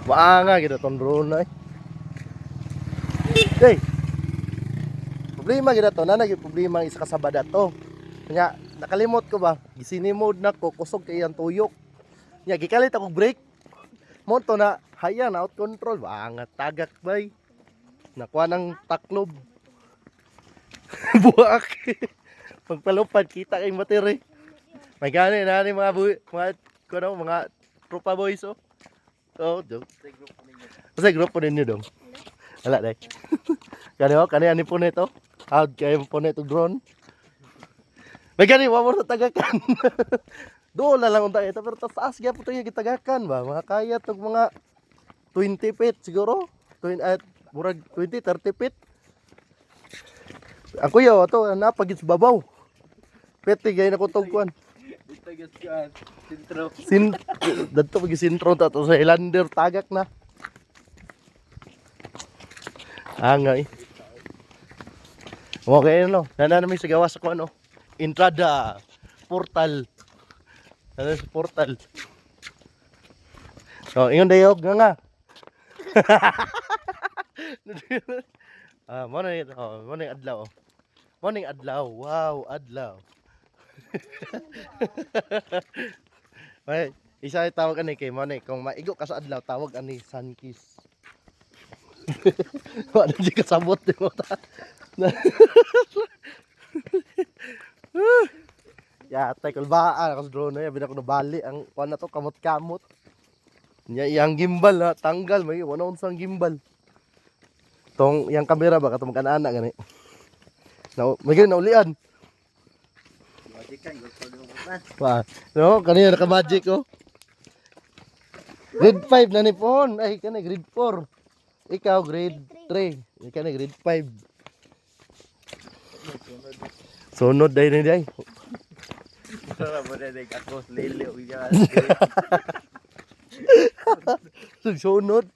Maanga gid tong drone ay. Hey. Problema gid to, na naging problema ang isa ka sabada to. Nya nakalimot ko ba, gisinimod na ko kusog kay ang tuyok. Nya gikalit ako brake. Mo to na haya na out control, angat tagak bay. Nakuha ng taklob. Buak. Pagpalupad kita kay materi. May gani na ni mga tropa boys oh. Oh, dong. Sa grupo ninyo dong. Wala dai. Kani ani po nito. Out kay po nito drone. May gani wa mo sa tagakan. Doon na lang unta ito pero taas gyud po gitagakan ba. Mga kaya tog mga 20 feet siguro. 20 at murag 20 30 feet. Ako yo ato napagit sa babaw. Peti gay na ko tog kuan. Dito guys kuan. Sintro. Dadto pag sintro ta to sa Highlander tagak na. Angay. Okay no. Nana mi sa gawas ko ano. Entrada portal. Ano sa portal? So, ingon dayog nga. Morning adlaw. Morning adlaw. Wow, adlaw. Ay, isa ay tawag ani kay morning kung maigo ka sa adlaw tawag ani sun kiss. Wala di kasabot di mo ta. Ya, tay kulbaan ako sa drone na bina ko nabali ang kuan na to kamot-kamot. Nya iyang gimbal na tanggal may wala unsang gimbal. Tong yang kamera ba katong kan-ana gani. Na may naulian. Magikan gusto mo ba? Wa, no kanina naka magic oh. Grade 5 na ni pon. Ay kanay grade 4. Ikaw grade 3. Ikaw na grade 5. Sunod day ni day. Wala mo rin ako lili o yan. Sunod.